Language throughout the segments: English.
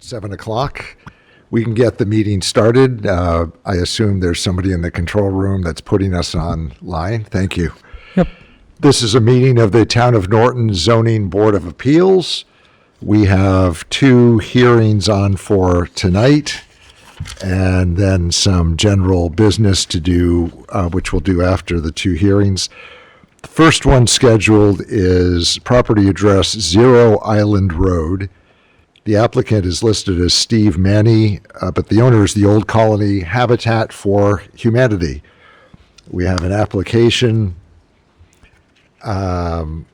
7 o'clock. We can get the meeting started. I assume there's somebody in the control room that's putting us online. Thank you. Yep. This is a meeting of the Town of Norton Zoning Board of Appeals. We have 2 hearings on for tonight and then some general business to do, which we'll do after the 2 hearings. The first one scheduled is property address 0 Island Road. The applicant is listed as Steve Manny, but the owner is the Old Colony Habitat for Humanity. We have an application I'll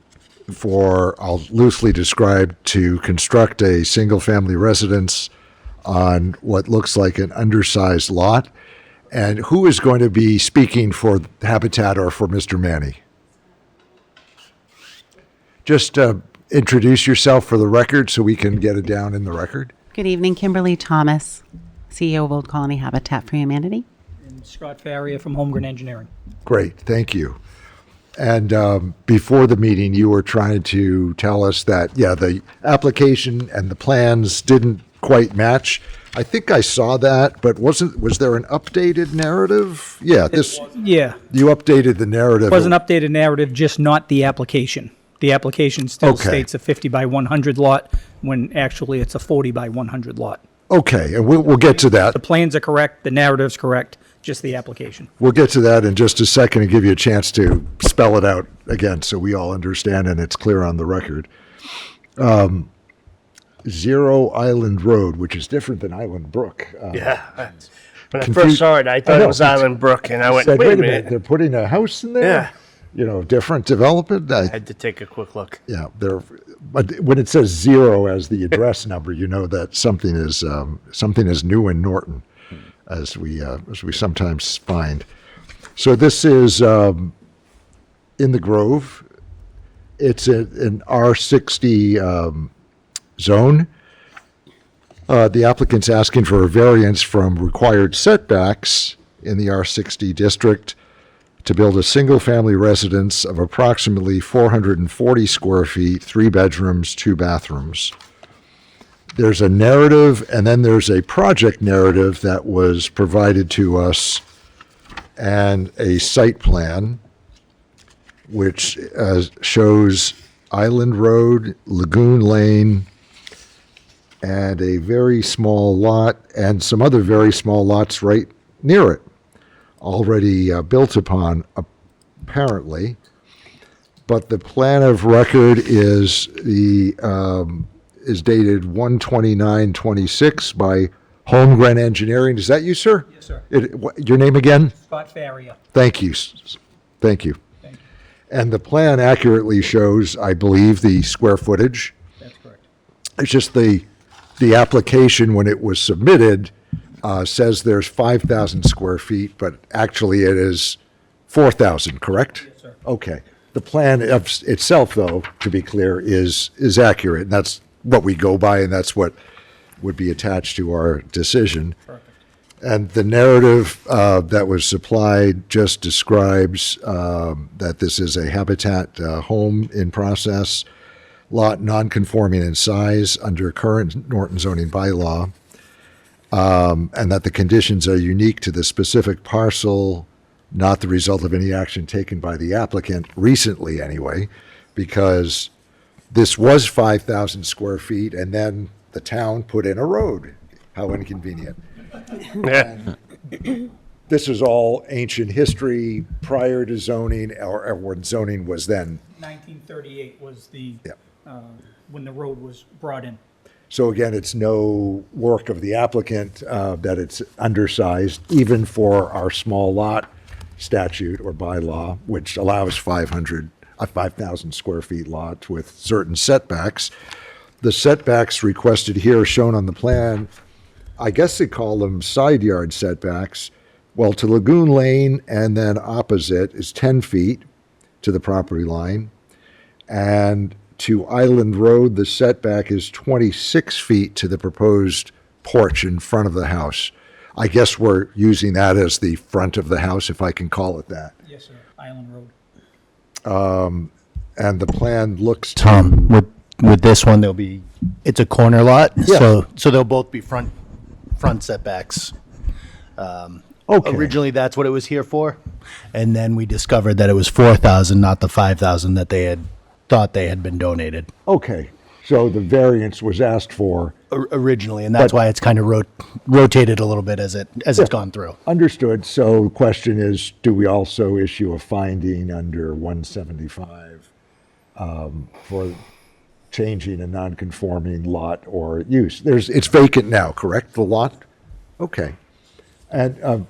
loosely describe, to construct a single-family residence on what looks like an undersized lot. And who is going to be speaking for Habitat or for Mr. Manny? Just introduce yourself for the record so we can get it down in the record. Good evening, Kimberly Thomas, CEO of Old Colony Habitat for Humanity. And Scott Farrier from Holmgren Engineering. Great, thank you. And before the meeting, you were trying to tell us that, the application and the plans didn't quite match. I think I saw that, but was there an updated narrative? Yeah, you updated the narrative. It was an updated narrative, just not the application. The application still states a 50 by 100 lot when actually it's a 40 by 100 lot. Okay, and we'll get to that. The plans are correct, the narrative's correct, just the application. We'll get to that in just a second and give you a chance to spell it out again so we all understand and it's clear on the record. 0 Island Road, which is different than Island Brook. Yeah. When I first saw it, I thought it was Island Brook, and I went, Said, wait a minute. They're putting a house in there? Yeah. Different development? I had to take a quick look. Yeah, but when it says 0 as the address number, you know that something is new in Norton, as we sometimes find. So this is in the Grove. It's an R60 zone. The applicant's asking for a variance from required setbacks in the R60 district to build a single-family residence of approximately 440 square feet, 3 bedrooms, 2 bathrooms. There's a narrative, and then there's a project narrative that was provided to us, and a site plan, which shows Island Road, Lagoon Lane, and a very small lot, and some other very small lots right near it, already built upon, apparently. But the plan of record is dated 1/29/26 by Holmgren Engineering. Is that you, sir? Yes, sir. Your name again? Scott Farrier. Thank you. Thank you. Thank you. And the plan accurately shows, I believe, the square footage. That's correct. It's just the application, when it was submitted, says there's 5,000 square feet, but actually it is 4,000, correct? Yes, sir. Okay. The plan itself, though, to be clear, is accurate. And that's what we go by, and that's what would be attached to our decision. Perfect. And the narrative that was supplied just describes that this is a Habitat home in process, lot non-conforming in size under current Norton zoning bylaw, and that the conditions are unique to the specific parcel, not the result of any action taken by the applicant, recently anyway, because this was 5,000 square feet, and then the town put in a road. How inconvenient. Yeah. This is all ancient history prior to zoning, or when zoning was then. 1938 was Yeah. when the road was brought in. So again, it's no work of the applicant that it's undersized, even for our small lot statute or bylaw, which allows 5,000 square feet lot with certain setbacks. The setbacks requested here, shown on the plan, I guess they call them side yard setbacks. Well, to Lagoon Lane and then opposite is 10 feet to the property line. And to Island Road, the setback is 26 feet to the proposed porch in front of the house. I guess we're using that as the front of the house, if I can call it that. Yes, sir. Island Road. And the plan looks to... Tom, with this one, it's a corner lot, Yeah. so they'll both be front setbacks. Okay. Originally, that's what it was here for, and then we discovered that it was 4,000, not the 5,000 that they had thought they had been donated Okay. So the variance was asked for. originally, and that's But- why it's kind of rotated a little bit as it's gone through. Understood. So the question is, do we also issue a finding under 175 for changing a non-conforming lot or use? It's vacant now, correct, the lot? Okay. And,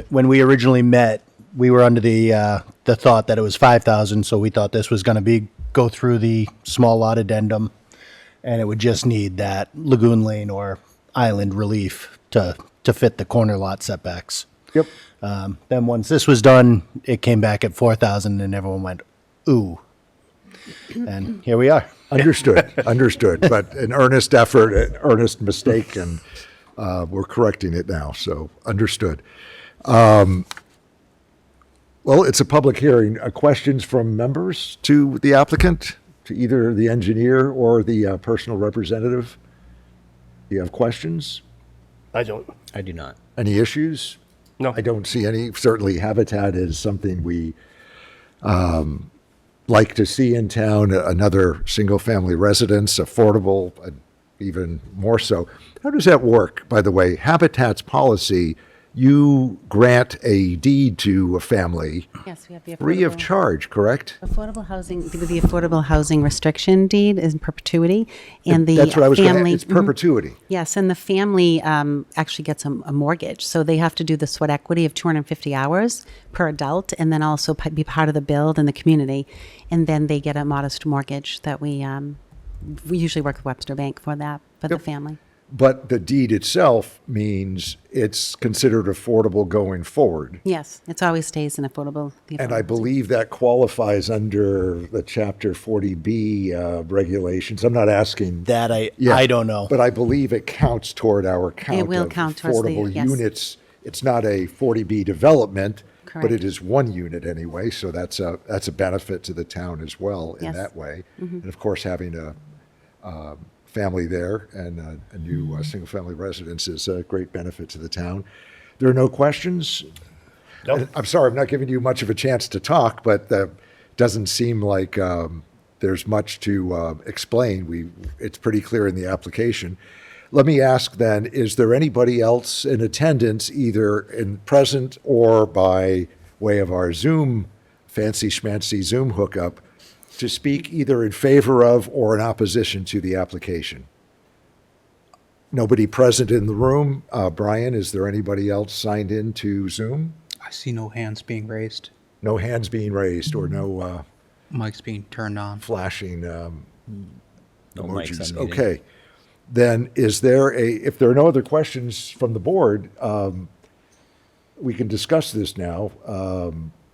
When we originally met, we were under the thought that it was 5,000, so we thought this was going to go through the small lot addendum, and it would just need that lagoon lane or island relief to fit the corner lot setbacks. yep, Then once this was done, it came back at 4,000, and everyone went, ooh. And here we are. understood, understood. But an earnest effort, an earnest mistake, and we're correcting it now, so understood. Well, it's a public hearing. Questions from members to the applicant, to either the engineer or the personal representative? Do you have questions? I don't. I do not. Any issues? No. I don't see any. Certainly, habitat is something we like to see in town. Another single-family residence, affordable, even more so. How does that work, by the way? Habitat's policy, you grant a deed to a family Yes, we have the free of affordable- charge, correct? Affordable housing, the affordable housing restriction deed is in perpetuity, and the That's what I was going to, family. it's perpetuity. Yes, and the family actually gets a mortgage, so they have to do the sweat equity of 250 hours per adult, and then also be part of the build and the community, and then they get a modest mortgage that we usually work with Webster Bank for that, for the family. But the deed itself means it's considered affordable going forward. Yes, it always stays in affordable. the And affordable I housing. believe that qualifies under the Chapter 40B regulations. I'm not asking. That I Yeah, don't know. But I believe it counts toward our count will of count towards the- affordable yes. units. It's not a 40B development, but Correct. it is one unit anyway, so that's a benefit to the town as well in Yes. that way. And of course, having a family there and a new single-family residence is a great benefit to the town. There are no questions? Nope. I'm sorry, I'm not giving you much of a chance to talk, but doesn't seem like there's much to explain. It's pretty clear in the application. Let me ask then, is there anybody else in attendance, either in present or by way of our Zoom, fancy schmancy Zoom hookup, to speak either in favor of or in opposition to the application? Nobody present in the room. Brian, is there anybody else signed in to Zoom? I see no hands being raised. No hands being raised or no Mic's being turned on. flashing No mics emojis. unmuted. Okay. Then if there are no other questions from the board, we can discuss this now.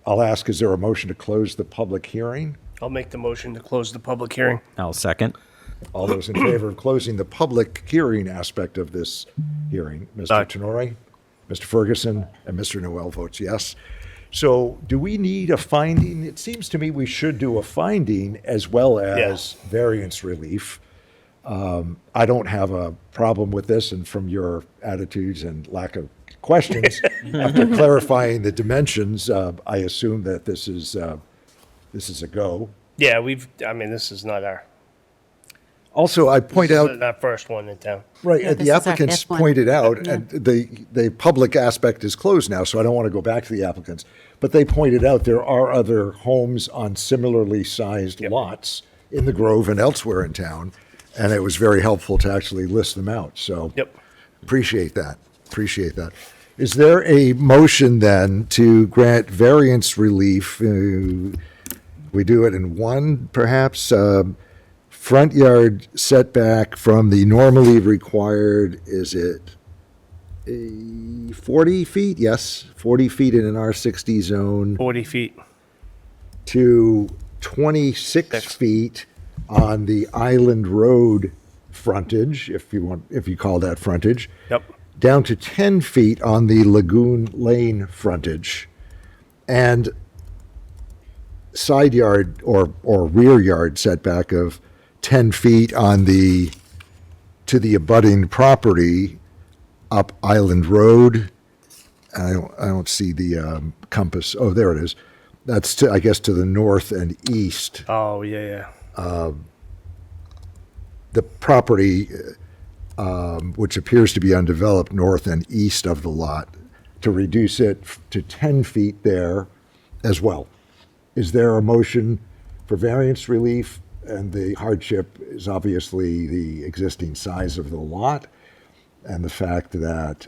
I'll ask, is there a motion to close the public hearing? I'll make the motion to close the public hearing. I'll second. All those in favor of closing the public hearing aspect of this hearing? Mr. Aye. Tenori, Mr. Ferguson, and Mr. Noel votes yes. So do we need a finding? It seems to me we should do a finding as well as variance relief. I don't have a problem with this, and from your attitudes and lack of questions, after clarifying the dimensions, I assume that this is a go. Yeah, this is not our, Also, I point this out, isn't our first one in town. right, Yeah, this the is our applicants fifth one. pointed out, Yeah. and the public aspect is closed now, so I don't want to go back to the applicants, but they pointed out there are other homes on similarly sized lots in the Grove and elsewhere in town, and it was very helpful to actually list them out, so. Yep. Appreciate that. Appreciate that. Is there a motion then to grant variance relief? We do it in one, perhaps. Front yard setback from the normally required, is it 40 feet? Yes, 40 feet in an R60 zone 40 feet. to 26 feet on the Island Road frontage, if you call that frontage. Yep. Down to 10 feet on the Lagoon Lane frontage, and side yard or rear yard setback of 10 feet to the abutting property up Island Road. I don't see the compass. Oh, there it is. That's I guess to the north and east. Oh, yeah, yeah. The property, which appears to be undeveloped north and east of the lot, to reduce it to 10 feet there as well. Is there a motion for variance relief? And the hardship is obviously the existing size of the lot and the fact that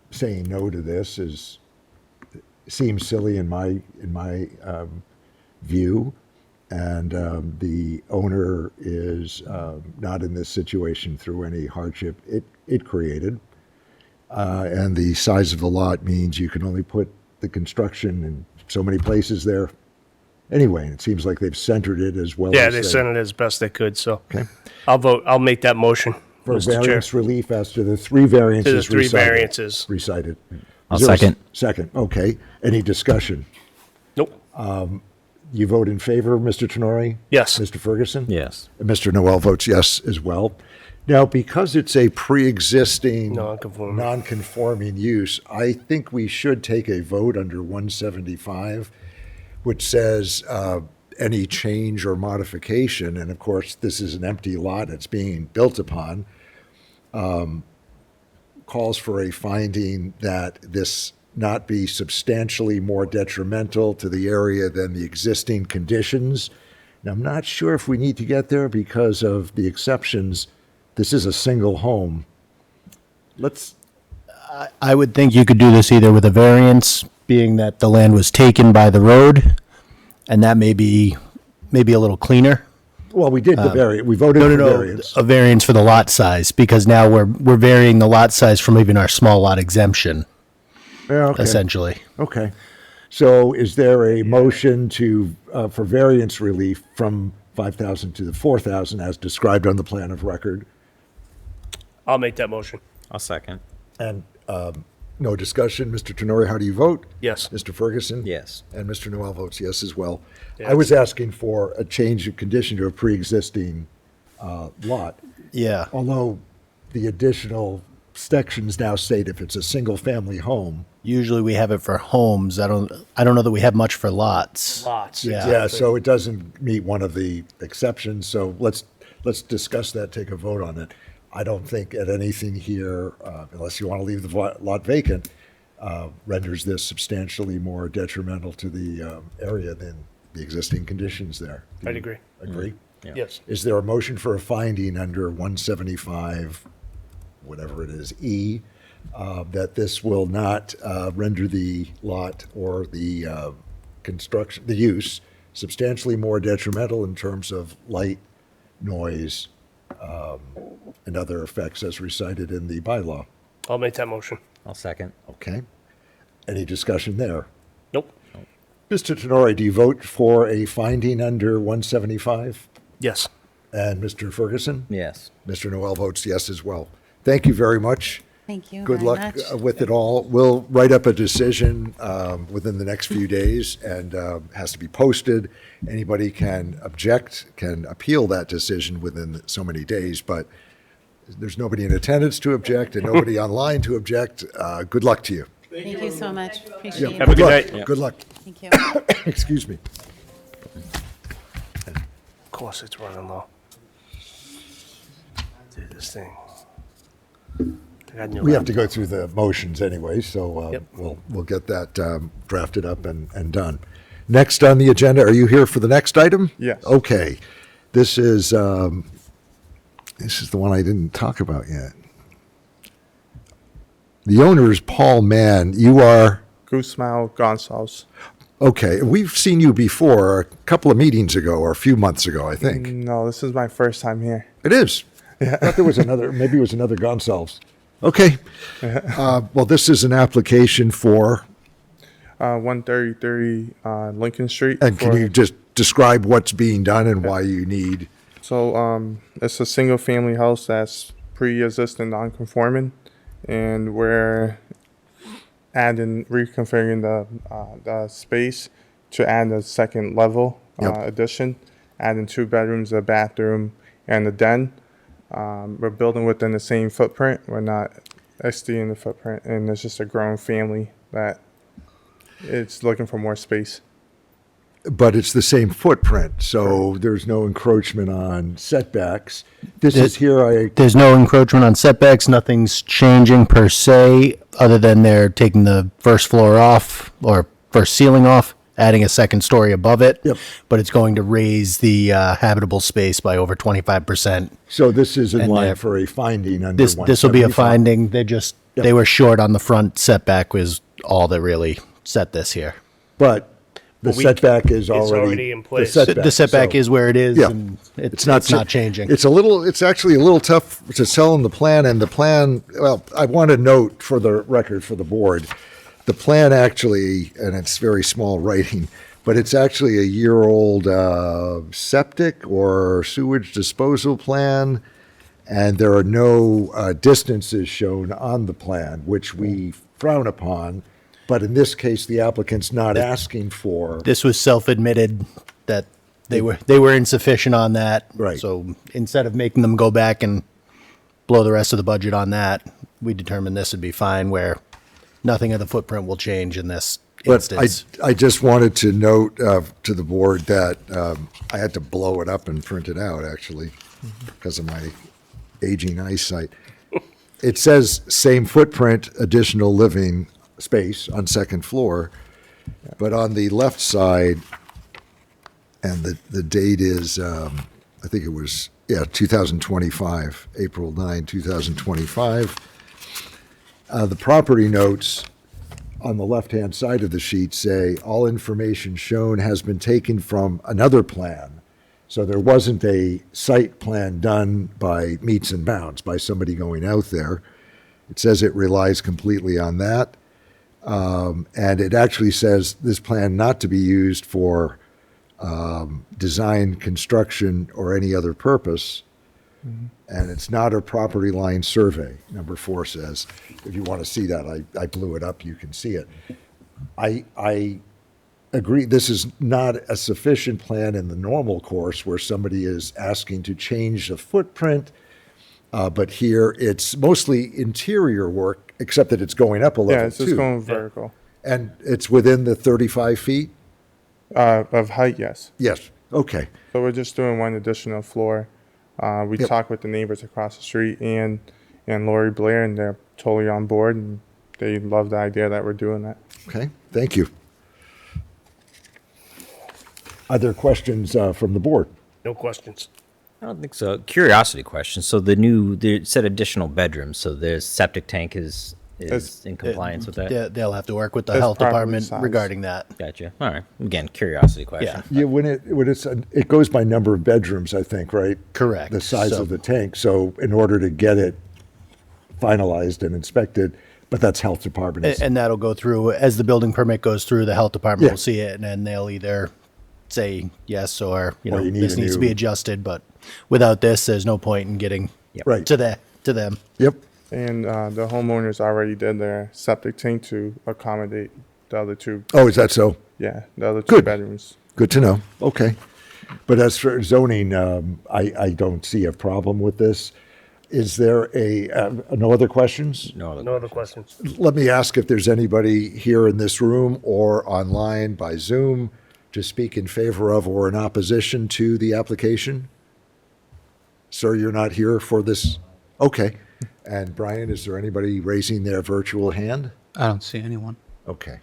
saying no to this seems silly in my view. And the owner is not in this situation through any hardship it created. And the size of the lot means you can only put the construction in so many places there. Anyway, it seems like they've centered it as well Yeah, as they sent it as best they could, so. Okay. I'll make that motion, For Mr. Chair. variance relief as to the three variances To the three recited. variances. Recited. I'll Is there a second. Second, okay. Any discussion? Nope. You vote in favor, Mr. Tenori? Yes. Mr. Ferguson? Yes. And Mr. Noel votes yes as well. Now, because it's a pre-existing Non-conforming. non-conforming use, I think we should take a vote under 175, which says any change or modification, and of course, this is an empty lot it's being built upon, calls for a finding that this not be substantially more detrimental to the area than the existing conditions. Now, I'm not sure if we need to get there because of the exceptions. This is a single home. I would think you could do this either with a variance, being that the land was taken by the road, and that may be maybe a little cleaner. Well, we did the variance. We voted for variance. A variance for the lot size, because now we're varying the lot size from even our small lot exemption, Yeah, okay. essentially. Okay. So is there a motion for variance relief from 5,000 to the 4,000 as described on the plan of record? I'll make that motion. I'll second. And no discussion. Mr. Tenori, how do you vote? Yes. Mr. Ferguson? Yes. And Mr. Noel votes yes as well. Yeah, I was asking for a change of condition to a pre-existing lot, Yeah. although the additional sections now state if it's a single-family home. Usually we have it for homes. I don't know that we have much for lots. Lots. Yeah. Yeah, so it doesn't meet one of the exceptions, so let's discuss that, take a vote on it. I don't think at anything here, unless you want to leave the lot vacant, renders this substantially more detrimental to the area than the existing conditions there. Do I'd you agree. Agree? Yes. Is there a motion for a finding under 175, whatever it is, E, that this will not render the lot or the construction, the use, substantially more detrimental in terms of light, noise, and other effects as recited in the bylaw? I'll make that motion. I'll second. Okay. Any discussion there? Nope. Mr. Tenori, do you vote for a finding under 175? Yes. And Mr. Ferguson? Yes. Mr. Noel votes yes as well. Thank you very much. Thank you Good very luck much. with it all. We'll write up a decision within the next few days and has to be posted. Anybody can object, can appeal that decision within so many days, but there's nobody in attendance to object and nobody online to object. Good luck to you. Thank you so much. Appreciate Have a it. good luck. night. Good luck. Thank you. Excuse me. Of course, it's running low. Do this thing. I got new We have to laptop. go through the motions anyway, so Yep. we'll get that drafted up and done. Next on the agenda, are you here for the next item? Yes. Okay. This is the one I didn't talk about yet. The owner is Paul Mann. You are, Guzmao Gonzalez. okay, we've seen you before a couple of meetings ago or a few months ago, I think. No, this is my first time here. It is. I thought there was another, maybe it was another Gonsalves. Okay. Well, this is an application for, 133 Lincoln Street. and can you just describe what's being done and why you need, So it's a single family house that's pre-existing non-conforming, and we're reconfiguring the space to add a second level Yep. addition, adding 2 bedrooms, a bathroom, and a den. We're building within the same footprint. We're not exceeding the footprint, and it's just a growing family that it's looking for more space. But it's the same footprint, so there's no encroachment on setbacks. This is here, There's no encroachment on setbacks. Nothing's changing per se, other than they're taking the first floor off or first ceiling off, adding a second story above it. Yep. But it's going to raise the habitable space by over 25%. so this is in And line they're- for a finding under This will be a 175. finding. They were short on the front setback was all that really set this here. But the we- setback is it's already. already in place. The setback so- is where it is, Yeah. and it's not not cha- changing. It's actually a little tough to sell them the plan, and the plan, well, I want to note for the record for the board, the plan actually, and it's very small writing, but it's actually a year-old septic or sewage disposal plan, and there are no distances shown on the plan, which we frown upon. But in this case, the applicant's not asking for. This was self-admitted that they were insufficient on that. Right. So instead of making them go back and blow the rest of the budget on that, we determined this would be fine, where nothing of the footprint will change in this But instance. I just wanted to note to the board that I had to blow it up and print it out, actually, because of my aging eyesight. It says same footprint, additional living space on second floor, but on the left side, and the date is, I think it was, 2025, April 9, 2025. The property notes on the left-hand side of the sheet say, all information shown has been taken from another plan. So there wasn't a site plan done by meets and bounds, by somebody going out there. It says it relies completely on that. And it actually says this plan not to be used for design, construction, or any other purpose. And it's not a property line survey, number 4 says. If you want to see that, I blew it up, you can see it. I agree, this is not a sufficient plan in the normal course where somebody is asking to change the footprint, but here it's mostly interior work, except that it's going up a level Yeah, it's just too. going vertical. And it's within the 35 feet? Of height, yes. Yes, okay. So we're just doing one additional floor. We Yep. talked with the neighbors across the street and Lori Blair, and they're totally on board, and they love the idea that we're doing that. Okay, thank you. Are there questions from the board? No questions. I don't think so. Curiosity question. So it said additional bedrooms, so the septic tank is It's- in compliance with that? They'll have to work with the That's health property department size. regarding that. Gotcha. All right. Again, curiosity question. Yeah. Yeah, when it goes by number of bedrooms, I think, right? Correct. The size So- of the tank. So in order to get it finalized and inspected, but that's health department. And that'll go through, as the building permit goes through, the health department Yeah. will see it, and then they'll either say yes or, Or you need this a needs to new- be adjusted, but without this, there's no point in getting Right. to them. Yep. And the homeowners already did their septic tank to accommodate the other 2. Oh, is that so? Yeah, the other 2 Good. bedrooms. Good to know. Okay. But as for zoning, I don't see a problem with this. Is there no other questions? No other No other questions. Let me ask if there's anybody here in this room or online by Zoom to speak in favor of or in opposition to the application? Sir, you're not here for this? Okay. And Brian, is there anybody raising their virtual hand? I don't see anyone. Okay.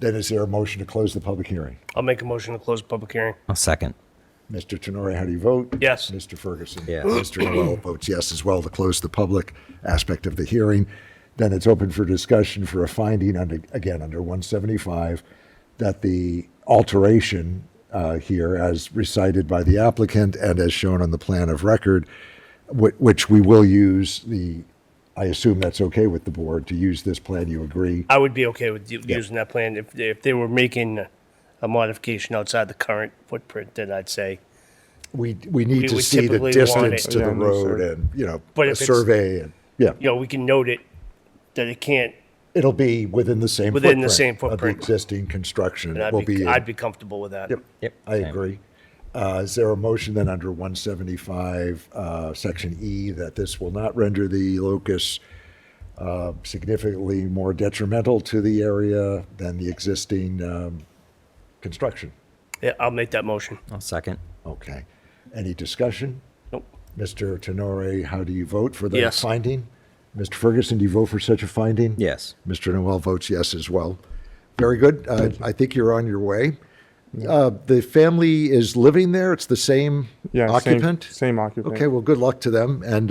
Then is there a motion to close the public hearing? I'll make a motion to close the public hearing. A second. Mr. Tenori, how do you vote? Yes. Mr. Ferguson? Yes. Mr. Noel votes yes as well to close the public aspect of the hearing. Then it's open for discussion for a finding under 175, that the alteration here as recited by the applicant and as shown on the plan of record, which we will use I assume that's okay with the board to use this plan, you agree? I would be okay with using that plan if they were making a modification outside the current footprint. Then I'd say. We need to would see the typically want distance it. to the Yeah, no, road sir. and, But a if it's- survey and, yeah. We can note it that it can't, It'll be within the same Within the footprint same of the footprint. existing construction. and It will I'd be comfortable with that. Yep, Yep. I same. agree. Is there a motion then under 175, Section E, that this will not render the locus significantly more detrimental to the area than the existing construction? Yeah, I'll make that motion. I'll second. Okay. Any discussion? Nope. Mr. Tenore, how do you vote for that Yes. finding? Mr. Ferguson, do you vote for such a finding? Yes. Mr. Noel votes yes as well. Very good. I think you're on your way. The family is living there? It's the same Yeah, occupant? Same occupant. Okay, well, good luck to them, and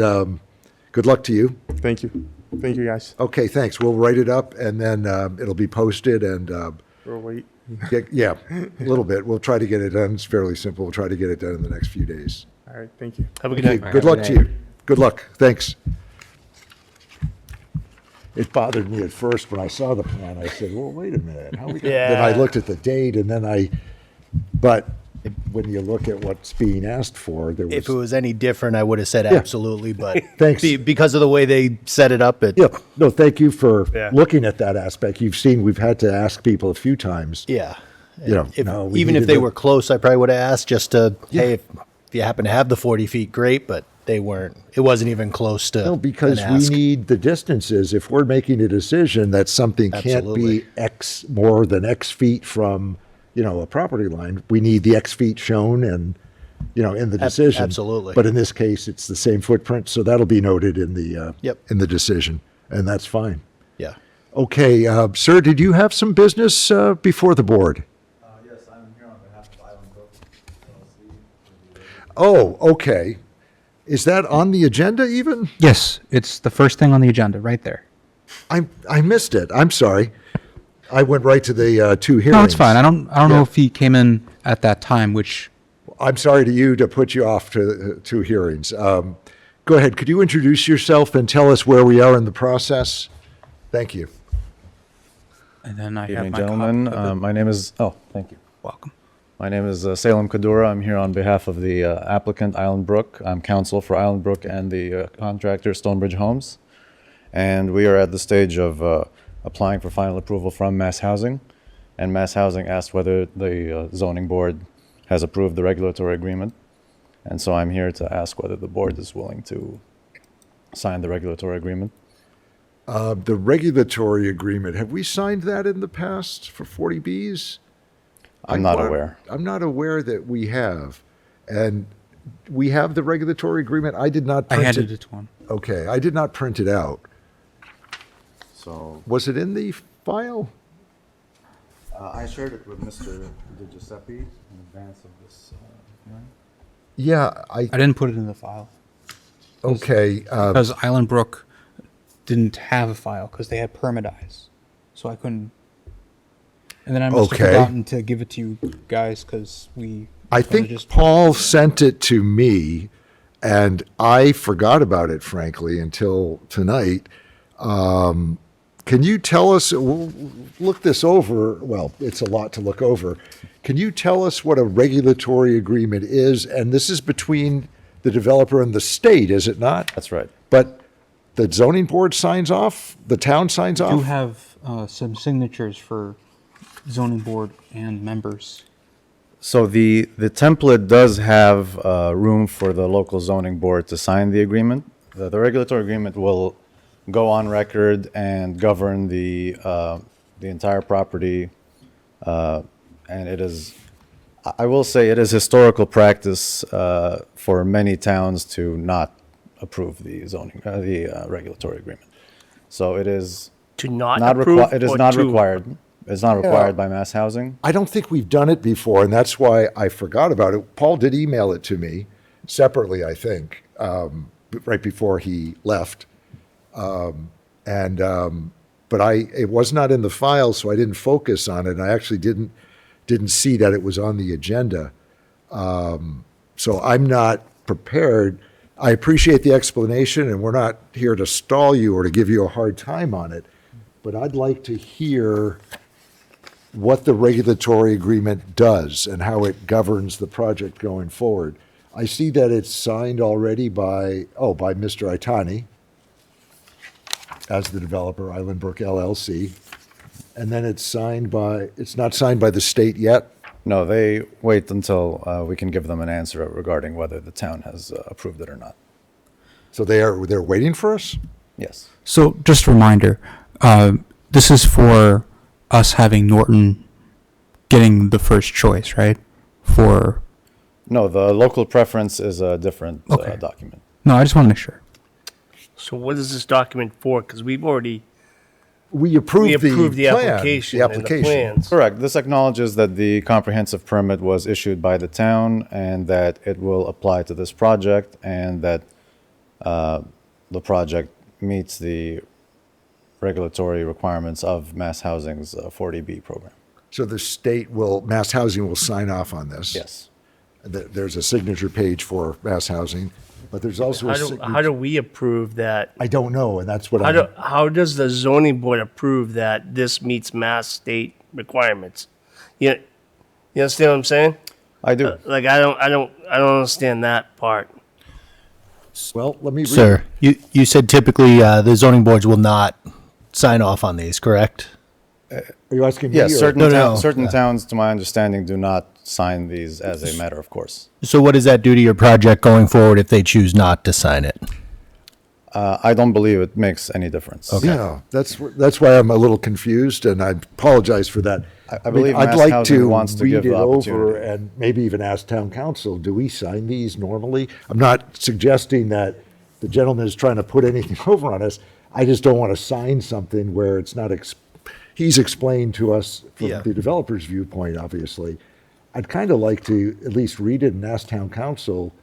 good luck to you. Thank you. Thank you, guys. Okay, thanks. We'll write it up, and then it'll be posted, and We'll wait. yeah, a little bit. We'll try to get it done. It's fairly simple. We'll try to get it done in the next few days. All right. Thank you. Have a good Okay, night. good luck to you. Good luck. Thanks. It bothered me at first when I saw the plan. I said, well, wait a minute. How we gonna-" Then I Yeah. looked at the date, and then but when you look at what's being asked for, there was. If it was any different, I would have said absolutely, but Thanks. because of the way they set it up, Yeah, no, thank you for Yeah. looking at that aspect. You've seen, we've had to ask people a few times. yeah. You know, If, no, we even if needed they to- were close, I probably would have asked just to, hey, if you happen to have the 40 feet, great, but they weren't. It wasn't even close to. No, because an we ask. need the distances. If we're making a decision that something can't Absolutely. be X more than X feet from, a property line, we need the X feet shown and, in the decision. absolutely. But in this case, it's the same footprint, so that'll be noted in the, Yep. in the decision, and that's fine. Yeah. Okay, sir, did you have some business before the board? Yes, I'm here on behalf of Island Brook LLC. Oh, okay. Is that on the agenda even? Yes, it's the first thing on the agenda, right there. I missed it. I'm sorry. I went right to the two hearings. No, it's fine. I don't Yeah. know if he came in at that time, which I'm sorry to you to put you off to two hearings. Go ahead. Could you introduce yourself and tell us where we are in the process? Thank you. and then I Good have evening, my gentlemen. copy of the- My name is, thank you. welcome. My name is Salem Kadura. I'm here on behalf of the applicant, Island Brook. I'm counsel for Island Brook and the contractor, Stonebridge Homes. And we are at the stage of applying for final approval from Mass Housing. And Mass Housing asked whether the zoning board has approved the regulatory agreement. And so I'm here to ask whether the board is willing to sign the regulatory agreement. The regulatory agreement, have we signed that in the past for 40Bs? I'm not aware. I'm not aware that we have. And we have the regulatory agreement? I did not I print handed it. it to him. Okay, I did not print it out. So Was it in the file? I shared it with Mr. Di Giuseppe in advance of this hearing. Yeah, I didn't put it in the file okay. because Island Brook didn't have a file because they had permit eyes, so I couldn't. And then I must Okay. have forgotten to give it to you guys because we. I kinda think Paul sent it to me, and I forgot about it, frankly, until tonight. Can you tell us, we'll look this over, well, it's a lot to look over. Can you tell us what a regulatory agreement is? And this is between the developer and the state, is it not? That's right. But the zoning board signs off, the town signs I do off? have some signatures for zoning board and members. So the template does have room for the local zoning board to sign the agreement. The regulatory agreement will go on record and govern the entire property. And it is, I will say, it is historical practice for many towns to not approve the regulatory agreement. So it is To not not approve required. It is or not to- required. It's not required by Mass Housing. I don't think we've done it before, and that's why I forgot about it. Paul did email it to me separately, I think, right before he left. But it was not in the file, so I didn't focus on it. And I actually didn't see that it was on the agenda. So I'm not prepared. I appreciate the explanation, and we're not here to stall you or to give you a hard time on it. But I'd like to hear what the regulatory agreement does and how it governs the project going forward. I see that it's signed already by Mr. Itani as the developer, Island Brook LLC. And then it's not signed by the state yet? No, they wait until we can give them an answer regarding whether the town has approved it or not. So they're waiting for us? Yes. So just a reminder, this is for us having Norton getting the first choice, right? For No, the local preference is a different Okay. document. no, I just want to make sure. So what is this document for? Because we've already, We approved, we approved the plan, application the and the application. plans. Correct. This acknowledges that the comprehensive permit was issued by the town and that it will apply to this project and that the project meets the regulatory requirements of Mass Housing's 40B program. So the Mass Housing will sign off on this. Yes. There's a signature page for Mass Housing, but there's also a How do signature. we approve that? I don't know, and that's what How does the zoning board approve that this meets mass state requirements? You understand what I'm saying? I do. Like, I don't understand that part. Well, let me read. Sir, you said typically the zoning boards will not sign off on these, correct? Are you asking me? Yes, or- certain, No, no. certain towns, to my understanding, do not sign these as a matter of course. So what does that do to your project going forward if they choose not to sign it? I don't believe it makes any difference. Yeah, that's why I'm a little confused, and I apologize for that. I believe I'd Mass like Housing to wants to read give it the over opportunity. and maybe even ask town council, do we sign these normally? I'm not suggesting that the gentleman is trying to put anything over on us. I just don't want to sign something where it's not, he's explained to us from Yeah. the developer's viewpoint, obviously. I'd kind of like to at least read it and ask town council,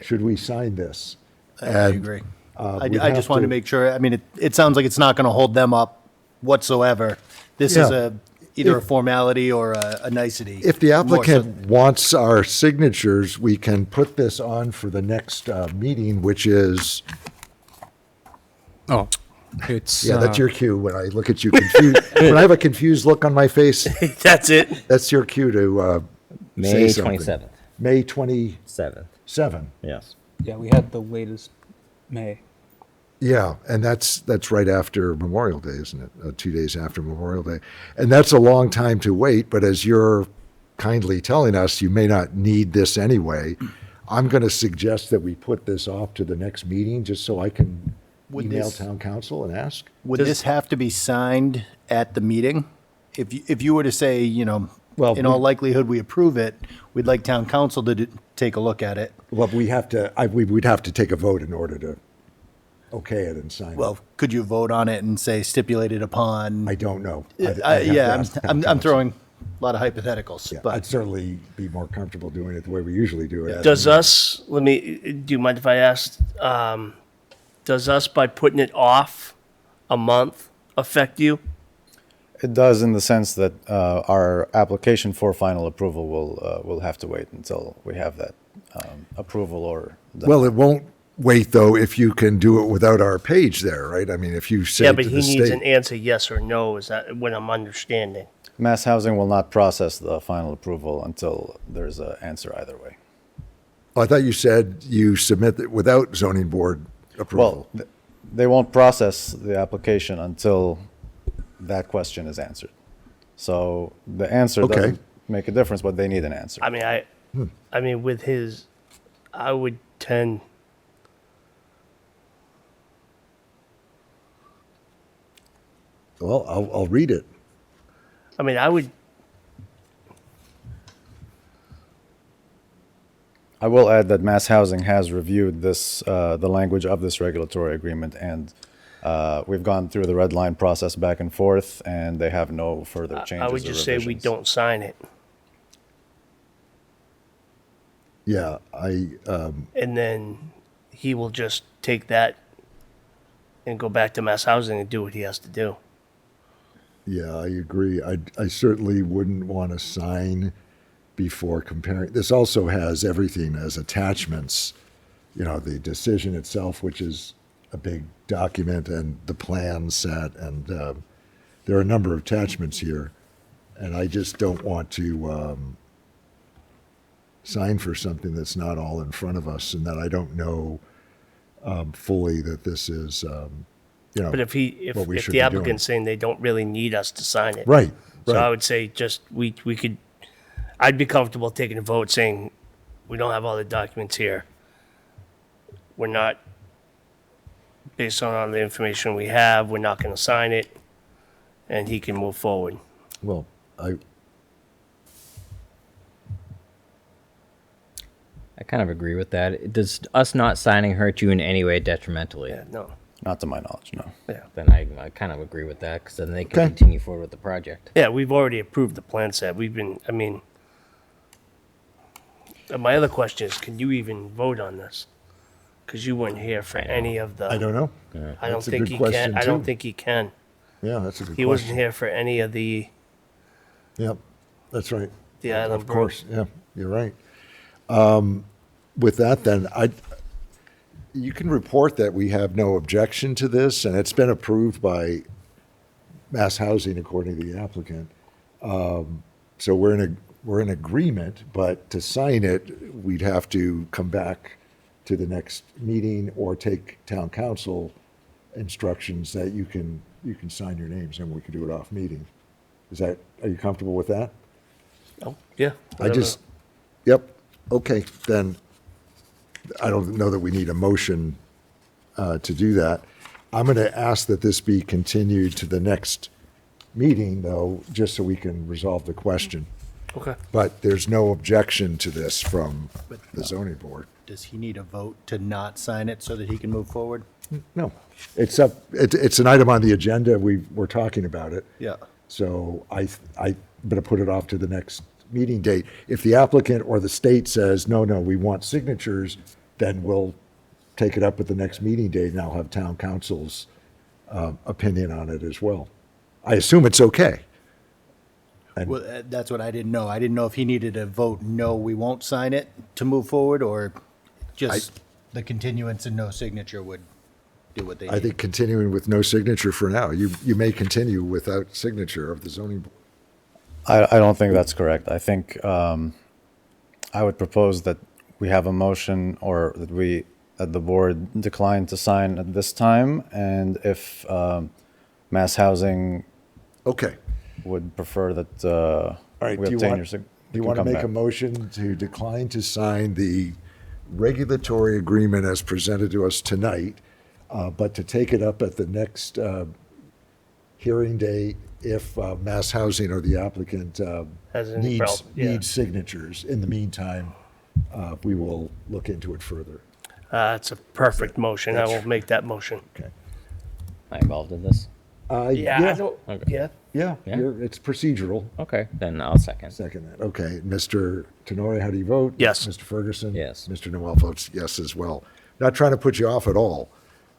should we sign this? I And, agree. we'd I just have wanted to to- make sure, I mean, it sounds like it's not going to hold them up whatsoever. This is Yeah. either a If- formality or a nicety. If the more so- applicant wants our signatures, we can put this on for the next meeting, which is, Oh, it's yeah, that's your cue when I look at you confused. When I have a confused look on my face, That's it. that's your cue to May say something. 27th. May 27. 7th. Yes. yeah. We had the latest May. Yeah, and that's right after Memorial Day, isn't it? 2 days after Memorial Day. And that's a long time to wait, but as you're kindly telling us, you may not need this anyway. I'm going to suggest that we put this off to the next meeting, just so I can Would email this- town council and ask. Would this have to be signed at the meeting? If you were to say, Well, in all we- likelihood, we approve it, we'd like town council to take a look at it. Well, we'd have to take a vote in order to okay it and sign it. Well, could you vote on it and say stipulated upon? I don't know. I'd have to Yeah, ask town I'm council. throwing a lot of hypotheticals, Yeah, I'd but certainly be more comfortable doing it the way we usually do it. Does us, do you mind if I ask, does us by putting it off a month affect you? It does in the sense that our application for final approval will have to wait until we have that approval or. Well, it won't wait, though, if you can do it without our page there, right? I mean, if you say Yeah, to but the he needs an state, answer, yes or no, is that what I'm understanding? Mass Housing will not process the final approval until there's an answer either way. I thought you said you submit it without zoning board approval. Well, they won't process the application until that question is answered. So the answer Okay. doesn't make a difference, but they need an answer. I mean, I mean, with his, I would tend, Well, I'll read it. I mean, I would, I will add that Mass Housing has reviewed this, the language of this regulatory agreement, and we've gone through the red line process back and forth, and they have no further changes I would or just say we revisions. don't sign it. Yeah, And then he will just take that and go back to Mass Housing and do what he has to do. yeah, I agree. I certainly wouldn't want to sign before comparing. This also has everything as attachments, the decision itself, which is a big document, and the plan set, and there are a number of attachments here, and I just don't want to sign for something that's not all in front of us, and that I don't know fully that this is, But if what we if should the be applicant's saying they don't really need us to sign it. right. So I Right. would say just, we could, I'd be comfortable taking a vote saying, we don't have all the documents here. We're not, based on all the information we have, we're not gonna sign it, and he can move forward. Well, I kind of agree with that. Does us not signing hurt you in any way detrimentally? Yeah, no, Not to my knowledge, no. yeah. Then I kind of agree with that, because then they can Okay. continue forward with the project. Yeah, we've already approved the plan set. We've been, I mean, my other question is, can you even vote on this? Because you weren't here for any of the. I don't know. I don't That's a think good he question, can. I don't too. think he can. Yeah, that's a good He wasn't question. here for any of the Yep, that's right. island. Of course, yeah, you're right. With that, then, you can report that we have no objection to this, and it's been approved by Mass Housing according to the applicant. So we're in agreement, but to sign it, we'd have to come back to the next meeting or take town council instructions that you can sign your names, and we can do it off meeting. Are you comfortable with that? Oh, yeah. Yep, okay, then, I don't know that we need a motion to do that. I'm going to ask that this be continued to the next meeting, though, just so we can resolve the question. Okay. But there's no objection to this from the zoning board. Does he need a vote to not sign it so that he can move forward? No, it's an item on the agenda, we're talking about it. Yeah. So I'm going to put it off to the next meeting date. If the applicant or the state says, no, we want signatures, then we'll take it up at the next meeting date, and I'll have town council's opinion on it as well. I assume it's okay. Well, that's what I didn't know. I didn't know if he needed a vote, no, we won't sign it to move forward, or just the continuance and no signature would do what they need. I think continuing with no signature for now. You may continue without signature of the zoning board. I don't think that's correct. I think I would propose that we have a motion, or that the board decline to sign at this time, and if Mass Housing Okay. would prefer that All right, we do you obtain want, your signature. do you want to make a motion to decline to sign the regulatory agreement as presented to us tonight, but to take it up at the next hearing date if Mass Housing or the applicant Has any problem, yeah. needs signatures? In the meantime, we will look into it further. It's a perfect motion. I will make that motion. Okay. Am I involved in this? Yeah, I don't, Okay. yeah. Yeah, Yeah. it's procedural. Okay, then I'll second. Second that. Okay, Mr. Tenori, how do you vote? Yes. Mr. Ferguson? Yes. Mr. Noel votes yes as well. Not trying to put you off at all,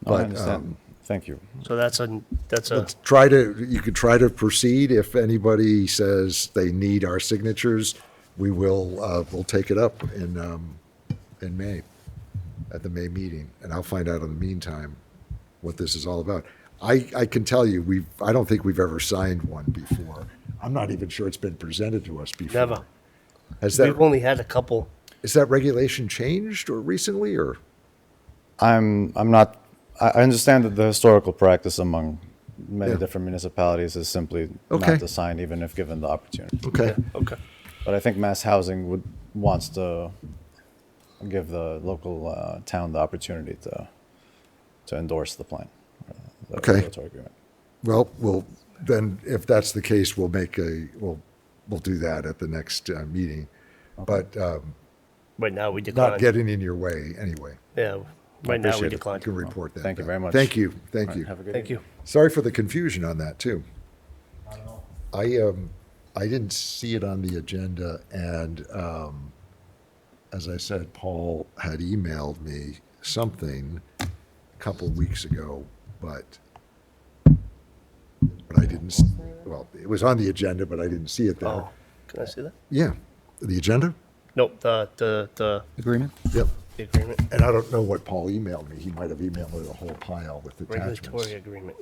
No, I but understand. Thank you. So that's a, let's you could try to proceed. If anybody says they need our signatures, we'll take it up in May, at the May meeting, and I'll find out in the meantime what this is all about. I can tell you, I don't think we've ever signed one before. I'm not even sure it's been presented to us before. never. Has We've only had a couple. is that regulation changed or recently, or? I'm not, I understand that the historical practice among many Yeah. different municipalities is simply Okay. not to sign, even if given the opportunity. Okay, Okay. But I think Mass Housing wants to give the local town the opportunity to endorse the plan. The Okay. regulatory agreement. well, then, if that's the case, we'll do that at the next meeting. But Right now, we decline. not getting in your way, anyway. Yeah, right now, we appreciate it. You decline. can report that. Thank you back. very much. Thank you, thank All you. right, have a good Thank evening. you. Sorry for the confusion on that, too. I didn't see it on the agenda, and as I said, Paul had emailed me something a couple of weeks ago, but I didn't, well, it was on the agenda, but I didn't see it there. Oh, can I see that? Yeah, the agenda? Nope, the Agreement? Yep. agreement, And I don't know what Paul emailed me. He might have emailed me a whole pile with attachments. regulatory agreement.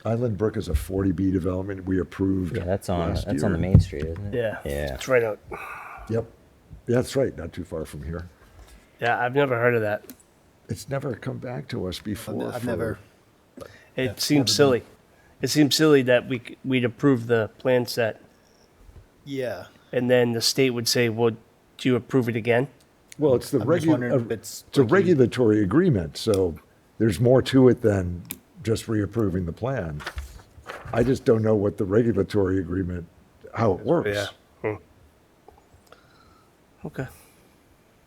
Island Brook is a 40B development we approved Yeah, that's on last the year. main street, isn't it? Yeah. Yeah. It's right out. Yep. Yeah, that's right. Not too far from here. Yeah, I've never heard of that. It's never come back to us before. I've for- never, It seems silly. It seems silly that we'd approve the plan set Yeah. and then the state would say, well, do you approve it again? Well, it's the I'm just wondering regular, if it's it's a like you- regulatory agreement, so there's more to it than just reapproving the plan. I just don't know what the regulatory agreement, how it works. Yeah. Okay.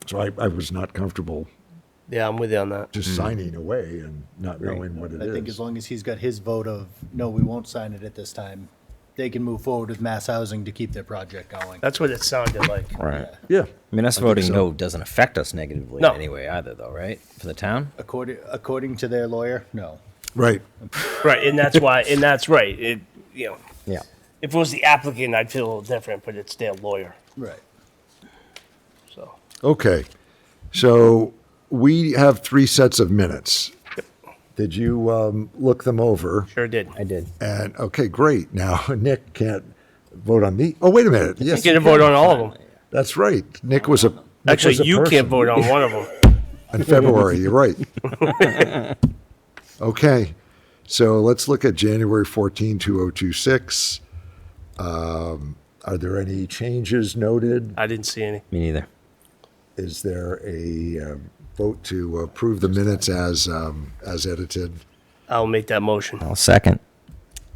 So I was not comfortable Yeah, I'm with you on that. just signing away and not knowing what it I think as is. long as he's got his vote of, no, we won't sign it at this time, they can move forward with mass housing to keep their project going. That's what it sounded like. Right. Yeah, I mean, us I think voting so. no doesn't affect us negatively No. in any way either, though, right? For the town? According to their lawyer, no. right. Right, and that's why, and that's right. It, Yeah. if it was the applicant, I'd feel a little different, but it's their lawyer, Right. so. Okay, so we have 3 sets of minutes. Did you look them over? Sure did. I did. And, okay, great. Now, Nick can't vote on the, oh, wait a minute. You Yes, can he vote can. on all of them. That's right. Nick was a. Nick Actually, was a you person. can't vote on one of them. In February, you're right. Okay, so let's look at January 14, 2026. Are there any changes noted? I didn't see any. Me neither. Is there a vote to approve the minutes as edited? I'll make that motion. I'll second.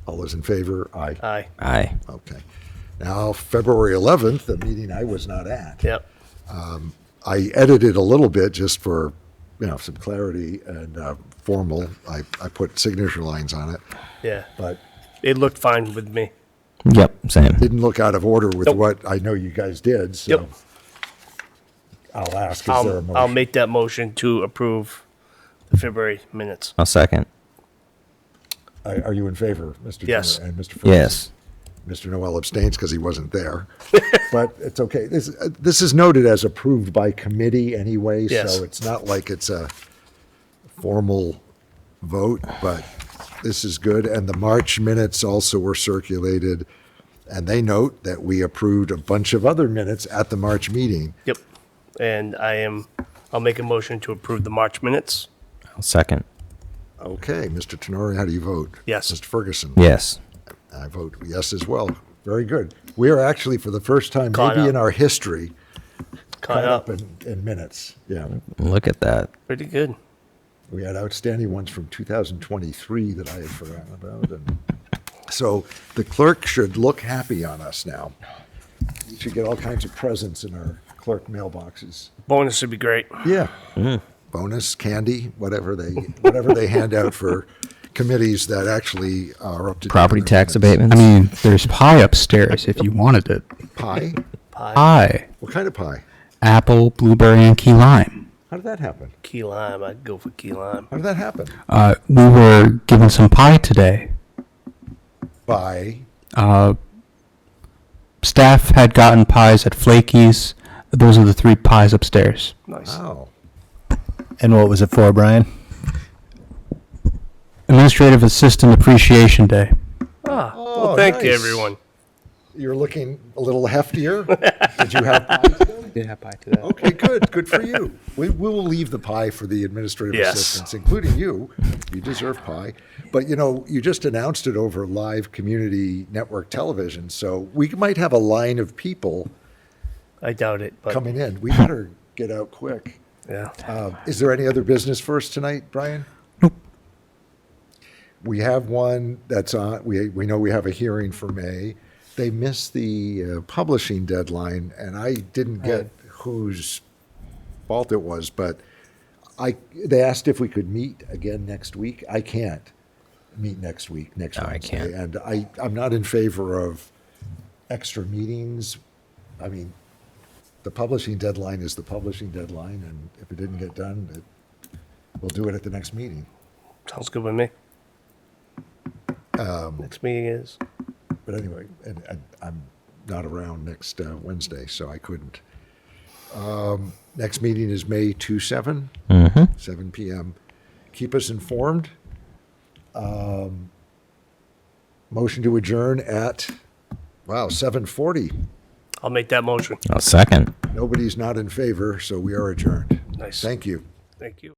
All those in favor? Aye. Aye. Aye. Okay. Now, February 11th, the meeting I was not at. Yep. I edited a little bit just for, some clarity and formal. I put signature lines on it, Yeah. but It looked fine with me. Yep. Same. didn't look out of order with Nope. what I know you guys did, so. Yep. I'll ask, is there a motion? I'll make that motion to approve the February minutes. I'll second. Are you in favor, Mr. Yes. Turner and Mr. Ferguson? Yes. Mr. Noel abstains because he wasn't there, but it's okay. This is noted as approved by committee anyway, Yes. so it's not like it's a formal vote, but this is good. And the March minutes also were circulated, and they note that we approved a bunch of other minutes at the March meeting. Yep. And I'll make a motion to approve the March minutes. I'll second. Okay, Mr. Tenori, how do you vote? Yes. Mr. Ferguson? Yes. I vote yes as well. Very good. We are actually, for the first time, Caught maybe up. in our history, Caught up. in minutes. Yeah. Look at that. Pretty good. We had outstanding ones from 2023 that I had forgotten about. And so the clerk should look happy on us now. We should get all kinds of presents in our clerk mailboxes. Bonus would be great. Yeah. Bonus, candy, whatever they hand out for committees that actually are up to date Property on their tax minutes. abatements. I mean, there's pie upstairs if you wanted it. Pie? Pie. What kind of pie? Apple, blueberry, and key lime. How did that happen? Key lime. I'd go for key lime. How did that happen? We were given some pie today. By, Staff had gotten pies at Flaky's. Those are the 3 pies upstairs. Nice. wow. And what was it for, Brian? Administrative Assistant Appreciation Day. Well, Oh, thank you, nice. everyone. You're looking a little heftier. Did you have pie today? Did have pie today. Okay, good. Good for you. We will leave the pie for the administrative Yes. assistants, including you. You deserve pie. But, you just announced it over live community network television, so we might have a line of people I doubt it, but coming in. We better get out quick. yeah. Is there any other business for us tonight, Brian? Nope. We have one that's on, we know we have a hearing for May. They missed the publishing deadline, and I didn't get whose fault it was, but they asked if we could meet again next week. I can't meet next week, next No, I Wednesday. can't. And I'm not in favor of extra meetings. I mean, the publishing deadline is the publishing deadline, and if it didn't get done, we'll do it at the next meeting. Sounds good with me. Next meeting is. But anyway, and I'm not around next Wednesday, so I couldn't. Next meeting is May 27, 7 p.m. Keep us informed. Motion to adjourn at, 7:40. I'll make that motion. I'll second. Nobody's not in favor, so we are adjourned. Nice. Thank you. Thank you.